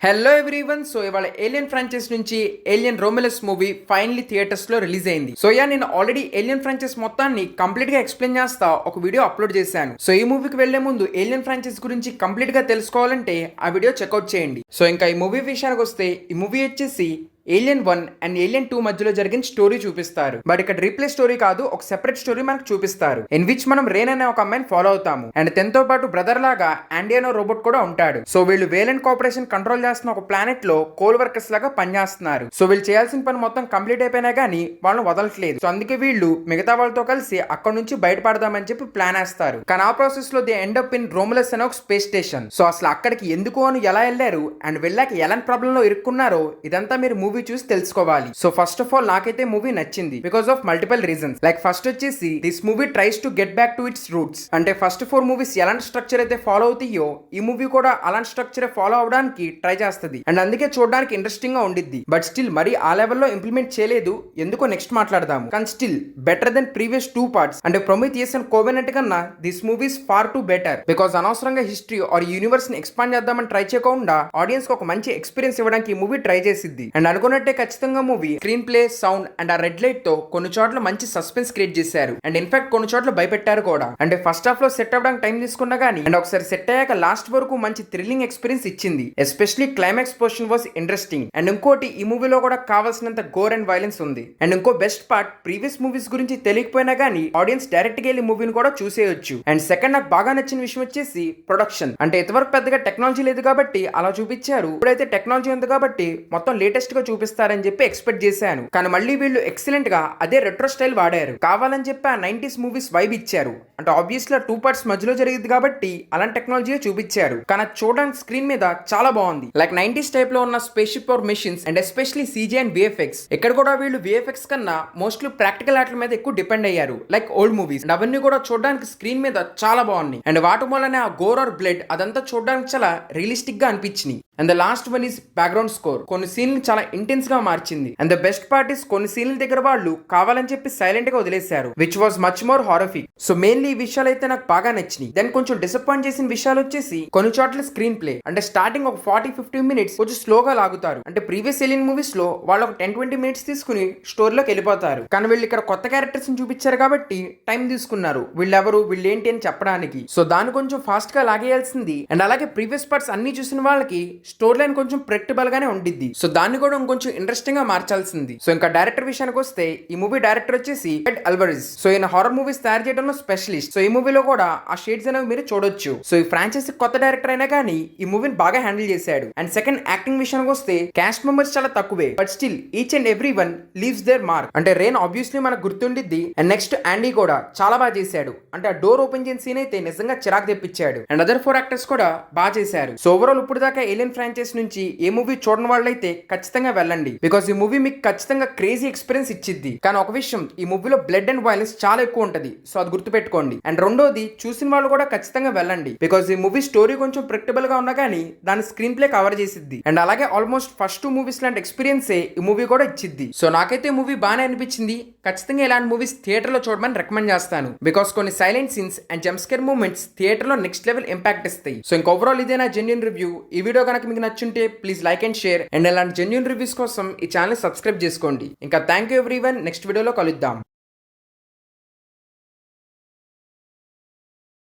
Hello everyone. So ఇవాళ alien franchise నుంచి alien రోమిలస్ movie finally theatres లో రిలీజ్ అయింది. సో నేను ఆల్రెడీ ఏలియన్ ఫ్రాంచైజ్ మొత్తాన్ని కంప్లీట్ గా ఎక్స్ప్లెయిన్ చేస్తా ఒక వీడియో అప్లోడ్ చేశాను. సో ఈ మూవీకి వెళ్లే ముందు ఏలియన్ ఫ్రాంచైజ్ గురించి కంప్లీట్ గా తెలుసుకోవాలంటే ఆ వీడియో చెక్అవుట్ చేయండి. సో ఇంకా ఈ మూవీ విషయానికి వస్తే ఈ మూవీ వచ్చేసి ఏలియన్ 1 అండ్ ఏలియన్ 2 మధ్యలో జరిగిన స్టోరీ చూపిస్తారు. బట్ ఇక్కడ రీప్లే స్టోరీ కాదు, ఒక సెపరేట్ స్టోరీ మనకు చూపిస్తారు. ఇన్ విచ్ మనం రేన్ అనే ఒక అమ్మాయిని ఫాలో అవుతాము. అండ్ తనతో పాటు బ్రదర్ లాగా ఆండియానో రోబోట్ కూడా ఉంటాడు. సో వీళ్ళు వేలెంట్ కోఆపరేషన్ కంట్రోల్ చేస్తున్న ఒక ప్లానెట్ లో కోల్ వర్కర్స్ లాగా పనిచేస్తున్నారు. సో వీళ్ళు చేయాల్సిన పని మొత్తం కంప్లీట్ అయిపోయినా గానీ వాళ్ళని వదలట్లేదు. సో అందుకే వీళ్ళు మిగతా వాళ్ళతో కలిసి అక్కడ నుంచి బయటపడదామని చెప్పి ప్లాన్ వేస్తారు. కానీ ఆ ప్రాసెస్ లో they end up in Romulus అనే ఒక స్పేస్ స్టేషన్. సో అసలు అక్కడికి ఎందుకు అని ఎలా వెళ్లారు అండ్ వెళ్ళాక ఎలాంటి ప్రాబ్లం లో ఇరుక్కున్నారో ఇదంతా మీరు మూవీ చూసి తెలుసుకోవాలి. సో ఫస్ట్ ఆఫ్ ఆల్ నాకైతే మూవీ నచ్చింది because of multiple reasons. Like first వచ్చేసి this movie tries to get back to its roots. అంటే ఫస్ట్ 4 మూవీస్ ఎలాంటి స్ట్రక్చర్ అయితే ఫాలో అవుతాయో ఈ మూవీ కూడా అలాంటి స్ట్రక్చర్ ఫాలో అవడానికి ట్రై చేస్తుంది. అండ్ అందుకే చూడడానికి ఇంట్రెస్టింగ్ గా ఉండిద్ది. బట్ స్టిల్ మరి ఆ లెవెల్లో ఇంప్లిమెంట్ చేయలేదు. ఎందుకో నెక్స్ట్ మాట్లాడదాము. కానీ still better than previous 2 parts. అంటే ప్రొమిథియస్ అండ్ కోవెనెంట్ కన్నా this movies far too better. Because అనవసరంగా హిస్టరీ ఆర్ యూనివర్స్ ని ఎక్స్పాండ్ చేద్దామని ట్రై చేయకుండా ఆడియన్స్ కి ఒక మంచి ఎక్స్పీరియన్స్ ఇవ్వడానికి ఈ మూవీ ట్రై చేసిద్ది. అండ్ అనుకున్నట్టే ఖచ్చితంగా movie screen play, sound and ఆ రెడ్ లైట్ తో కొన్ని చోట్ల మంచి సస్పెన్స్ క్రియేట్ చేశారు. అండ్ ఇన్ఫాక్ట్ కొన్ని చోట్ల భయపెట్టారు కూడా. అంటే ఫస్ట్ హాఫ్ లో సెట్ అవ్వడానికి టైం తీసుకున్నా గానీ అండ్ ఒకసారి సెట్ అయ్యాక లాస్ట్ వరకు మంచి థ్రిల్లింగ్ ఎక్స్పీరియన్స్ ఇచ్చింది. Especially climax portion was interesting. And ఇంకోటి ఈ మూవీలో కూడా కావాల్సినంత గోర్ అండ్ వైలెన్స్ ఉంది. అండ్ ఇంకో బెస్ట్ పార్ట్ ప్రీవియస్ మూవీస్ గురించి తెలియకపోయినా గానీ ఆడియన్స్ డైరెక్ట్ గా వెళ్ళి మూవీని కూడా చూసేయొచ్చు. అండ్ సెకండ్ నాకు బాగా నచ్చిన విషయం వచ్చేసి ప్రొడక్షన్. అంటే ఇంతవరకు పెద్దగా టెక్నాలజీ లేదు కాబట్టి అలా చూపించారు. ఇప్పుడైతే టెక్నాలజీ ఉంది కాబట్టి మొత్తం లేటెస్ట్ గా చూపిస్తారని చెప్పి ఎక్స్పెక్ట్ చేశాను. కానీ మళ్ళీ వీళ్ళు ఎక్సలెంట్ గా అదే రెట్రో స్టైల్ వాడారు. కావాలని చెప్పి ఆ 90s మూవీస్ వైబ్ ఇచ్చారు. అంటే ఆబ్వియస్లీ 2 పార్ట్స్ మధ్యలో జరిగింది కాబట్టి అలాంటి టెక్నాలజీ చూపించారు. కానీ చూడడానికి స్క్రీన్ మీద చాలా బాగుంది. లైక్ 90s టైప్ లో ఉన్న space ship or machines and especially CGI and VFX. ఇక్కడ కూడా వీళ్ళు VFX కన్నా మోస్ట్లీ ప్రాక్టికల్ ఆటల మీద ఎక్కువ డిపెండ్ అయ్యారు. Like old movies. అవన్నీ కూడా చూడడానికి స్క్రీన్ మీద చాలా బాగున్నాయి. అండ్ వాటి వల్లనే ఆ గోర్ ఆర్ బ్లడ్ అదంతా చూడడానికి చాలా రియలిస్టిక్ గా అనిపించింది. And the last one is background score. కొన్ని సీన్లు చాలా ఇంటెన్స్ గా మార్చింది. And the best part is కొన్ని సీన్ల దగ్గర వాళ్ళు కావాలని చెప్పి సైలెంట్ గా వదిలేశారు, which was much more horrific. So mainly ఈ విషయాలు అయితే నాకు బాగా నచ్చినాయి. దెన్ కొంచెం డిసప్పాయింట్ చేసిన విషయాలు వచ్చేసి కొన్ని చోట్ల స్క్రీన్ ప్లే. అంటే స్టార్టింగ్ ఒక 40-50 మినిట్స్ కొంచెం స్లోగా లాగుతారు. అంటే ప్రీవియస్ ఏలియన్ మూవీస్ లో వాళ్ళు ఒక 10-20 మినిట్స్ తీసుకుని స్టోరీలోకి వెళ్ళిపోతారు. కానీ వీళ్ళు ఇక్కడ కొత్త క్యారెక్టర్స్ ని చూపించారు కాబట్టి టైం తీసుకున్నారు వీళ్ళెవరు వీళ్ళేంటి అని చెప్పడానికి. సో దాన్ని కొంచెం ఫాస్ట్ గా లాగేయాల్సింది. అండ్ అలాగే ప్రీవియస్ పార్ట్స్ అన్ని చూసిన వాళ్ళకి స్టోరీ లైన్ కొంచెం ప్రెడిక్టబుల్ గానే ఉండిద్ది. సో దాన్ని కూడా ఇంకొంచెం ఇంట్రెస్టింగ్ గా మార్చాల్సింది. సో ఇంకా డైరెక్టర్ విషయానికి వస్తే ఈ మూవీ డైరెక్టర్ వచ్చేసి ఎడ్ అల్వరిజ్. సో ఈయన హారర్ మూవీస్ తయారు చేయడంలో స్పెషలిస్ట్. సో ఈ మూవీలో కూడా ఆ షేడ్స్ అనేవి మీరు చూడొచ్చు. సో ఈ ఫ్రాంచైజీ కొత్త డైరెక్టర్ అయినా కానీ ఈ మూవీని బాగా హ్యాండిల్ చేశాడు. అండ్ సెకండ్ యాక్టింగ్ విషయానికి వస్తే క్యాస్ట్ మెంబర్స్ చాలా తక్కువే. But still each and every one leaves their mark. అంటే రేన్ ఆబ్వియస్లీ మనకు గుర్తుండిద్ది. అండ్ నెక్స్ట్ ఆండీ కూడా చాలా బాగా చేశాడు. అంటే ఆ డోర్ ఓపెన్ చేసిన సీన్ అయితే నిజంగా చిరాకు తెప్పించాడు. అండ్ అదర్ 4 యాక్టర్స్ కూడా బాగా చేశారు. సో ఓవరాల్ ఇప్పుడు దాకా ఏలియన్ ఫ్రాంచైజ్ నుంచి ఏ మూవీ చూడని వాళ్ళైతే ఖచ్చితంగా వెళ్ళండి. బికాస్ ఈ మూవీ మీకు ఖచ్చితంగా క్రేజీ ఎక్స్పీరియన్స్ ఇచ్చిద్ది. కానీ ఒక విషయం, ఈ మూవీలో బ్లడ్ అండ్ వైలెన్స్ చాలా ఎక్కువ ఉంటది. సో అది గుర్తుపెట్టుకోండి. అండ్ రెండోది, చూసిన వాళ్ళు కూడా ఖచ్చితంగా వెళ్ళండి. బికాస్ ఈ మూవీ స్టోరీ కొంచెం ప్రెడిక్టబుల్ గా ఉన్నా కానీ దాని స్క్రీన్ ప్లే కవర్ చేసిద్ది. అండ్ అలాగే ఆల్మోస్ట్ ఫస్ట్ 2 మూవీస్ లాంటి ఎక్స్పీరియన్సే ఈ మూవీ కూడా ఇచ్చిద్ది. సో నాకైతే మూవీ బాగానే అనిపించింది. ఖచ్చితంగా ఇలాంటి మూవీస్ థియేటర్ లో చూడమని రికమెండ్ చేస్తాను. బికాస్ కొన్ని silent scenes and jump scare moments theatre లో నెక్స్ట్ లెవెల్ ఇంపాక్ట్ ఇస్తాయి. సో ఇంకా ఓవరాల్ ఇదే నా జెన్యూన్ రివ్యూ. ఈ వీడియో కనుక మీకు నచ్చుంటే please like and share. And ఇలాంటి జెన్యూన్ రివ్యూస్ కోసం ఈ ఛానల్ సబ్స్క్రైబ్ చేసుకోండి. ఇంకా థ్యాంక్ యూ ఎవ్రీవన్. నెక్స్ట్ వీడియోలో కలుద్దాం.